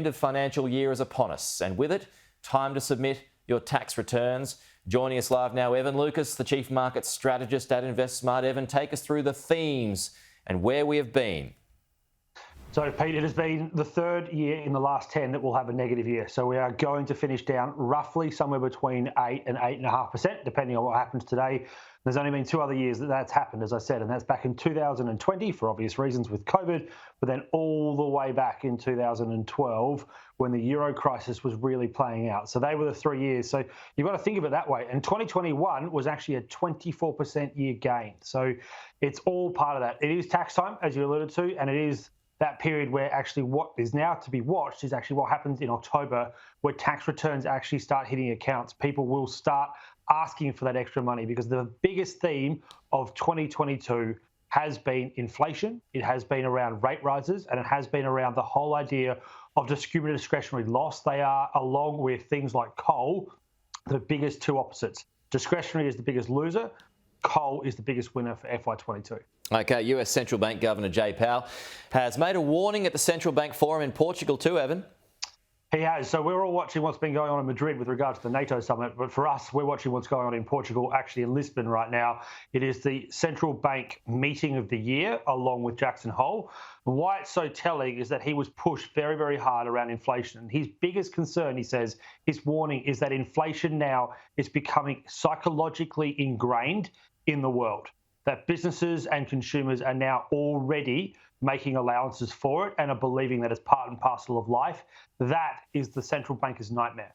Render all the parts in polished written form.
End of financial year is upon us, and with it, time to submit your tax returns. Joining us live now, Evan Lucas, the Chief Market Strategist at InvestSMART. Evan, take us through the themes and where we have been. So, Pete, it has been the third year in the last 10 that we'll have a negative year. So we are going to finish down roughly somewhere between 8 and 8.5%, depending on what happens today. There's only been 2 other years that that's happened, as I said, and that's back in 2020 for obvious reasons with COVID, but then all the way back in 2012 when the Euro crisis was really playing out. So they were the 3 years. So you've got to think of it that way. And 2021 was actually a 24% year gain. So it's all part of that. It is tax time, as you alluded to, and it is that period where actually what is now to be watched is actually what happens in October, where tax returns actually start hitting accounts. People will start asking for that extra money because the biggest theme of 2022 has been inflation. It has been around rate rises, and it has been around the whole idea of discretionary loss. They are, along with things like coal, the biggest two opposites. Discretionary is the biggest loser. Coal is the biggest winner for FY22. Okay, US Central Bank Governor Jay Powell has made a warning at the Central Bank Forum in Portugal too, Evan. He has. So we're all watching what's been going on in Madrid with regards to the NATO summit. But for us, we're watching what's going on in Portugal, actually in Lisbon right now. It is the central bank meeting of the year, along with Jackson Hole. And why it's so telling is that he was pushed very, very hard around inflation. And his biggest concern, he says, his warning is that inflation now is becoming psychologically ingrained in the world. That businesses and consumers are now already making allowances for it and are believing that it's part and parcel of life. That is the central banker's nightmare.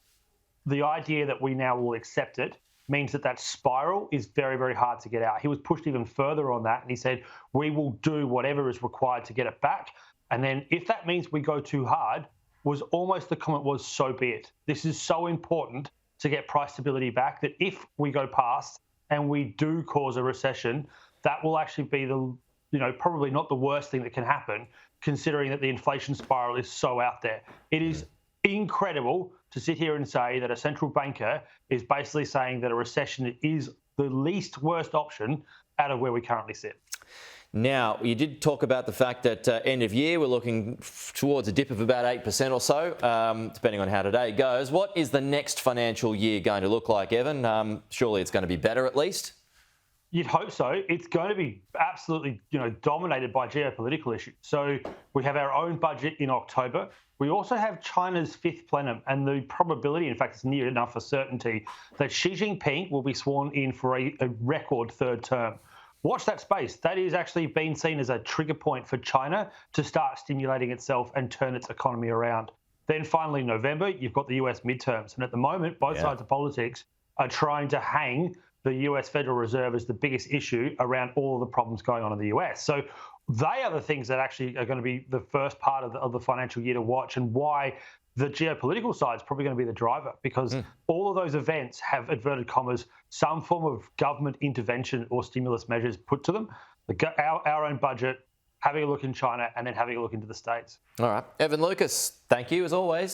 The idea that we now will accept it means that that spiral is very, very hard to get out. He was pushed even further on that, and he said, we will do whatever is required to get it back. And then if that means we go too hard, was almost the comment was, so be it. This is so important to get price stability back that if we go past and we do cause a recession, that will actually be the, probably not the worst thing that can happen, considering that the inflation spiral is so out there. It is incredible to sit here and say that a central banker is basically saying that a recession is the least worst option out of where we currently sit. Now, you did talk about the fact that end of year, we're looking towards a dip of about 8% or so, depending on how today goes. What is the next financial year going to look like, Evan? Surely it's going to be better at least? You'd hope so. It's going to be absolutely, dominated by geopolitical issues. So we have our own budget in October. We also have China's fifth plenum, and the probability, in fact, it's near enough for certainty, that Xi Jinping will be sworn in for a record third term. Watch that space. That is actually being seen as a trigger point for China to start stimulating itself and turn its economy around. Then finally, November, you've got the US midterms. And at the moment, both sides of politics are trying to hang the US Federal Reserve as the biggest issue around all of the problems going on in the US. So they are the things that actually are going to be the first part of the financial year to watch, and why the geopolitical side is probably going to be the driver, because all of those events have, inverted commas, some form of government intervention or stimulus measures put to them. Our own budget, having a look in China, and then having a look into the States. All right. Evan Lucas, thank you as always.